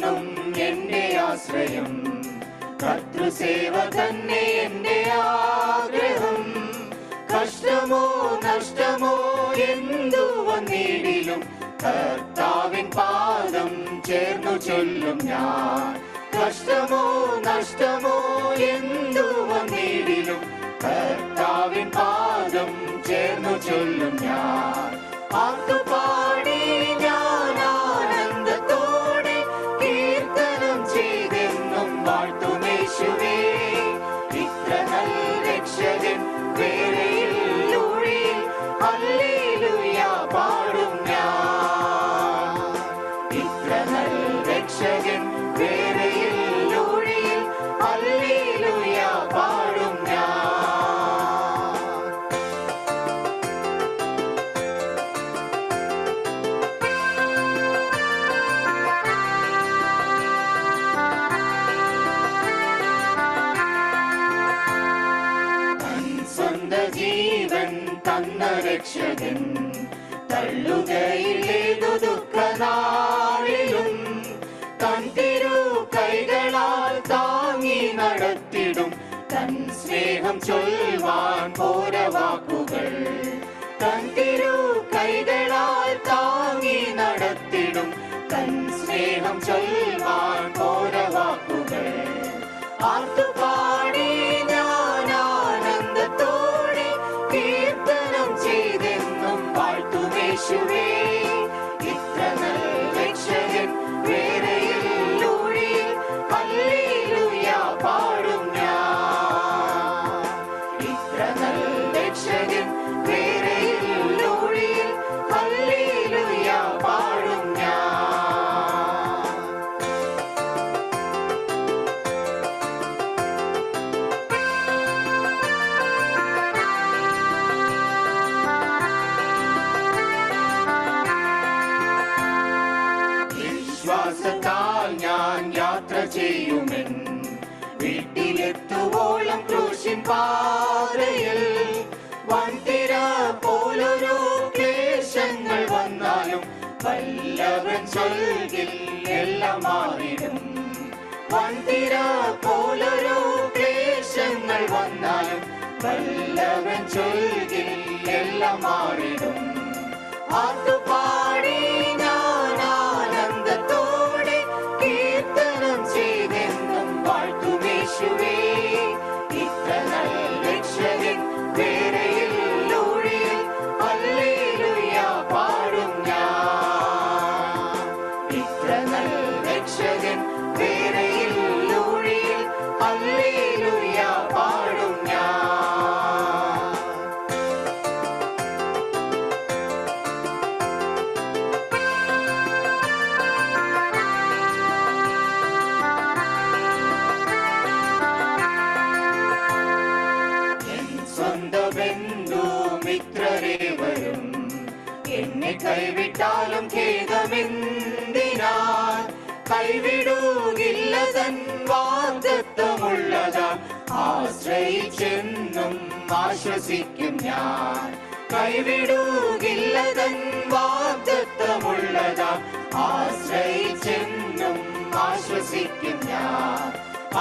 എന്നും എന്റെ ആശ്രയം, കർത്തൃസേവ തന്നെ എന്റെ ആഗ്രഹം. കഷ്ടമോ നഷ്ടമോ എന്തു വന്നിടിലും കർത്താവിൻ പാദം ചേർന്നു ചൊല്ലും ഞാൻ. കഷ്ടമോ നഷ്ടമോ എന്തു വന്നിടിലും കർത്താവിൻ പാദം ചേർന്നു ചൊല്ലും ഞാൻ. ആർത്തുപാടി ഞാൻ ആനന്ദത്തോടെ കീർത്തനം ചെയ്തെന്നും വാഴ്ത്തുമേശുവേ. ഇത്ര നല്ല രക്ഷകൻ വേറെയില്ലൊഴിയിൽ ഹല്ലേലൂയ പാടും ഞാൻ. ഇത്ര നല്ല രക്ഷകൻ വേറെയില്ലൊഴിയിൽ ഹല്ലേലൂയ പാടും ഞാൻ. ജീവൻ തന്ന രക്ഷകൻ തള്ളുകയില്ലേതു ദുഃഖനാളിലും. തൻ തിരു കൈകളാൽ താങ്ങി നടത്തിടും തൻ സ്നേഹം ചൊൽവാൻ പോര വാക്കുകൾ. തൻ തിരു കൈകളാൽ താങ്ങി നടത്തിടും തൻ സ്നേഹം ചൊൽവാൻ പോര വാക്കുകൾ. ആർത്തുപാടി ഞാൻ ആനന്ദത്തോടെ കീർത്തനം ചെയ്തെന്നും വാഴ്ത്തുമേശുവേ. ഇത്ര നല്ല രക്ഷകൻ വേറെയില്ലൊഴിയിൽ ഹല്ലേലൂയ പാടും ഞാൻ. ഇത്ര നല്ല രക്ഷകൻ വേറെയില്ലൊഴിയിൽ ഹല്ലേലൂയ പാടും ഞാൻ. വിശ്വാസത്താൽ ഞാൻ യാത്ര ചെയ്യുമെൻ വീട്ടിലെത്തുവോളം ക്രൂശിൻ പാതയിൽ. വൻതിര പോലൊരു ക്ലേശങ്ങൾ വന്നാലും വല്ലവൻ ചൊൽകിൽ എല്ലാം മാറിടും. വൻതിര പോലൊരു ക്ലേശങ്ങൾ വന്നാലും വല്ലവൻ ചൊൽകിൽ എല്ലാം മാറിടും. ആർത്തുപാടി ഞാൻ ആനന്ദത്തോടെ കീർത്തനം ചെയ്തെന്നും വാഴ്ത്തുമേശുവേ. ഇത്ര നല്ല രക്ഷകൻ വേറെയില്ലൊഴിയിൽ ഹല്ലേലൂയ പാടും ഞാൻ. ഇത്ര നല്ല രക്ഷകൻ വേറെയില്ലൊഴിയിൽ ഹല്ലേലൂയ പാടും ഞാൻ. സ്വന്തബന്ധു മിത്രരേവരും എന്നെ കൈവിട്ടാലും ഖേദമെന്തിനാൻ. കൈവിടുകില്ല തൻ വാഗ്ദത്തമുള്ളതാ ആശ്രയിച്ചെന്നും ആശ്വസിക്കും ഞാൻ. കൈവിടുകില്ല തൻ വാഗ്ദത്തമുള്ളതാ ആശ്രയിച്ചെന്നും ആശ്വസിക്കും ഞാൻ.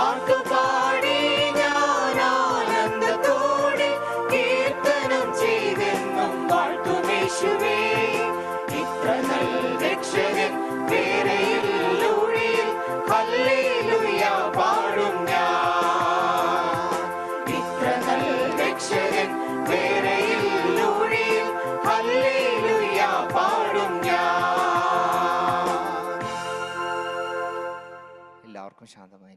ആർത്തുപാടി ഞാൻ ആനന്ദത്തോടെ കീർത്തനം ചെയ്തെന്നും വാഴ്ത്തുമേശുവേ. ഇത്ര നല്ല രക്ഷകൻ വേറെയില്ലൊഴിയിൽ ഹല്ലേലൂയ പാടും ഞാൻ. ഇത്ര നല്ല രക്ഷകൻ വേറെയില്ലൊഴിയിൽ ഹല്ലേലൂയ പാടും ഞാൻ. എല്ലാവർക്കും ശാന്തമായി